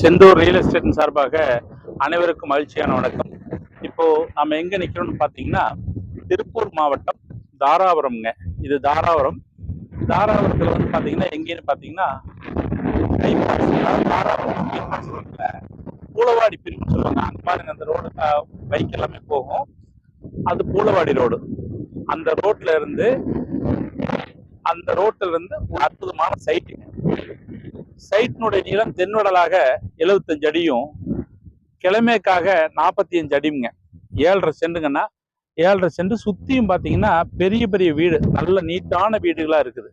Senthur real எஸ்டேட்டின் சார்பாக அனைவருக்கும் மகிழ்ச்சியான வணக்கம். இப்போ நம்ம எங்க நிக்கிறோம்னு பாத்தீங்கன்னா திருப்பூர் மாவட்டம் தாராபுரம்ங்க. இது தாராபுரம். தாராபுரத்துல வந்து பாத்தீங்கன்னா எங்கேன்னு பாத்தீங்கன்னா தாராபுரம் பூலவாடி பிரிவு சொல்லுவாங்க. அங்க பாருங்க அந்த ரோடு பைக் எல்லாமே போகும். அது பூலவாடி ரோடு. அந்த ரோட்ல இருந்து ஒரு அற்புதமான சைட்டுங்க. சைட்டினுடைய நீளம் தென்வடலாக 75 அடியும் கிழமேக்காக 45 அடிங்க. 7.5 சென்ட்டுங்கன்னா 7.5 சென்ட் சுத்தியும் பாத்தீங்கன்னா பெரிய பெரிய வீடு, நல்ல நீட்டான வீடுகளா இருக்குது.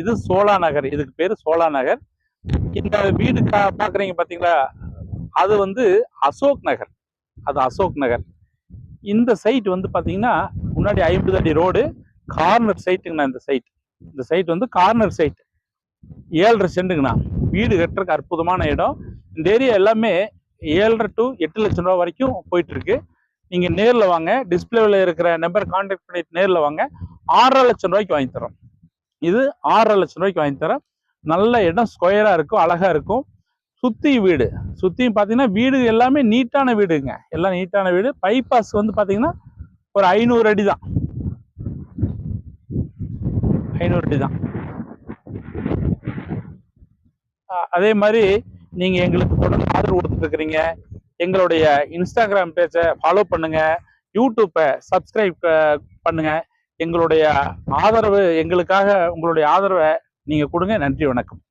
இது சோழா நகர். இதுக்கு பேரு சோழா நகர். இந்த வீடு பாக்குறீங்க பாத்தீங்களா, அது வந்து அசோக் நகர். இந்த சைட் வந்து பாத்தீங்கன்னா முன்னாடி 50 அடி ரோடு, கார்னர் சைட்டுங்கண்ணா. இந்த சைட் வந்து கார்னர் சைட். 7.5 சென்ட்டுங்கண்ணா. வீடு கட்டுறதுக்கு அற்புதமான இடம். இந்த ஏரியா எல்லாமே 7.5 to 8 லட்சம் ரூபாய் வரைக்கும் போயிட்டு இருக்கு. நீங்க நேர்ல வாங்க, டிஸ்பிளேல இருக்கிற நம்பர் கான்டாக்ட் பண்ணிட்டு நேர்ல வாங்க. 6.5 லட்சம் ரூபாய்க்கு வாங்கி தரோம். இது 6.5 லட்சம் ரூபாய்க்கு வாங்கி தரோம். நல்ல இடம், ஸ்கொயரா இருக்கும், அழகா இருக்கும். சுத்தியும் பாத்தீங்கன்னா வீடு எல்லாமே நீட்டான வீடுங்க. எல்லாம் நீட்டான வீடு. பைபாஸ் வந்து பாத்தீங்கன்னா ஒரு 500 அடி தான். அதே மாதிரி நீங்க எங்களுக்கு தொடர்ந்து ஆதரவு கொடுத்துட்டு இருக்கிறீங்க. எங்களுடைய இன்ஸ்டாகிராம் பேஜை ஃபாலோ பண்ணுங்க, யூடியூப்பை சப்ஸ்கிரைப் பண்ணுங்க. எங்களுடைய ஆதரவு, எங்களுக்காக உங்களுடைய ஆதரவை நீங்க கொடுங்க. நன்றி, வணக்கம்.